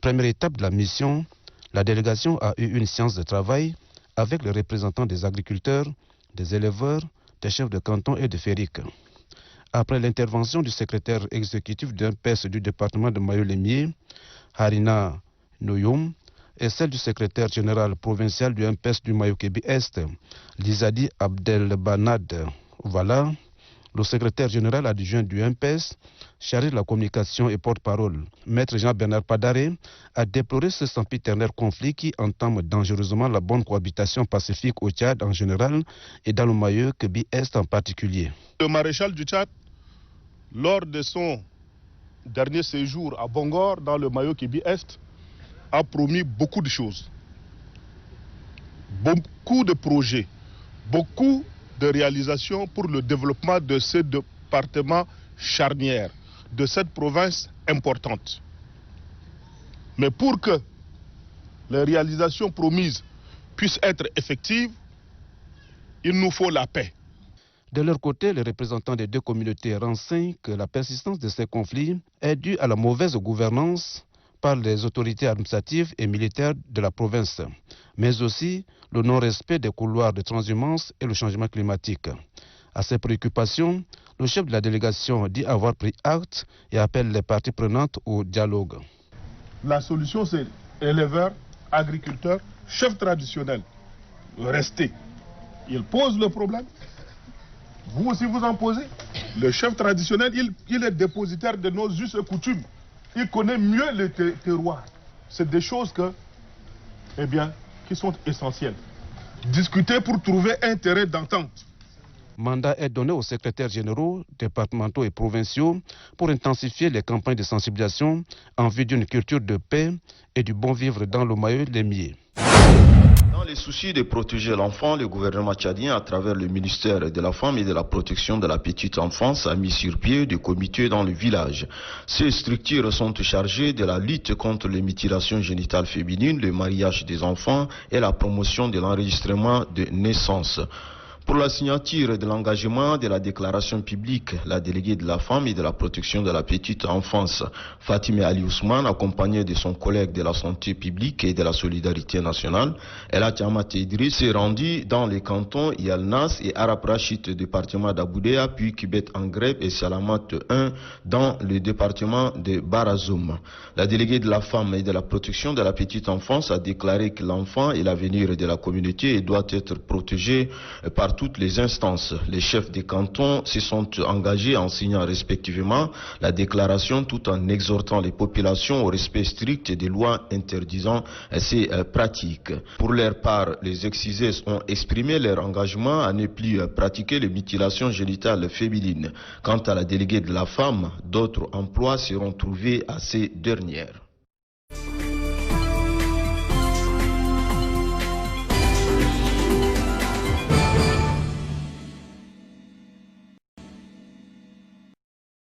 première étape de la mission, la délégation a eu une séance de travail avec les représentants des agriculteurs, des éleveurs, des chefs de canton et de FERIC. Après l'intervention du secrétaire exécutif du MPS du département de Mayo-Lémier, Harina Noyoum, et celle du secrétaire général provincial du MPS du Mayo-Kébi-Est, Lizadi Abdelbanad. Voilà, le secrétaire général adjoint du MPS, chargé de la communication et porte-parole, Maître Jean-Bernard Padaré, a déploré ce sempiternel conflit qui entame dangereusement la bonne cohabitation pacifique au Tchad en général et dans le Mayo-Kébi-Est en particulier. Le maréchal du Tchad, lors de son dernier séjour à Bangor, dans le Mayo-Kébi-Est, a promis beaucoup de choses, beaucoup de projets, beaucoup de réalisations pour le développement de ce département charnière, de cette province importante. Mais pour que les réalisations promises puissent être effectives, il nous faut la paix. De leur côté, les représentants des deux communautés renseignent que la persistance de ces conflits est due à la mauvaise gouvernance par les autorités administratives et militaires de la province, mais aussi le non-respect des couloirs de transhumance et le changement climatique. À ces préoccupations, le chef de la délégation dit avoir pris acte et appelle les parties prenantes au dialogue. La solution, c'est éleveurs, agriculteurs, chefs traditionnels. Restez. Ils posent le problème. Vous aussi, vous en posez. Le chef traditionnel, il est dépositaire de nos us et coutumes. Il connaît mieux les terroirs. C'est des choses qui sont essentielles. Discuter pour trouver un terrain d'entente. Mandat est donné aux secrétaires généraux, départementaux et provinciaux pour intensifier les campagnes de sensibilisation en vue d'une culture de paix et du bon vivre dans le Mayo-Lémier. Dans les soucis de protéger l'enfant, le gouvernement tchadien, à travers le ministère de la Femme et de la Protection de la Petite Enfance, a mis sur pied des comités dans le village. Ces structures sont chargées de la lutte contre les mutilations génitales féminines, le mariage des enfants et la promotion de l'enregistrement de naissance. Pour la signature de l'engagement de la déclaration publique, la déléguée de la femme et de la protection de la petite enfance, Fatime Ali Ousmane, accompagnée de son collègue de la santé publique et de la solidarité nationale, Ella Tiamat Idriss, s'est rendue dans les cantons Yalnas et Arap Rachid, département d'Aboudéa, puis Kibet Angreb et Salamat 1 dans le département de Barazoum. La déléguée de la femme et de la protection de la petite enfance a déclaré que l'enfant est l'avenir de la communauté et doit être protégé par toutes les instances. Les chefs des cantons se sont engagés en signant respectivement la déclaration tout en exhortant les populations au respect strict des lois interdisant ces pratiques. Pour leur part, les excisés ont exprimé leur engagement à ne plus pratiquer les mutilations génitales féminines. Quant à la déléguée de la femme, d'autres emplois seront trouvés à ces dernières.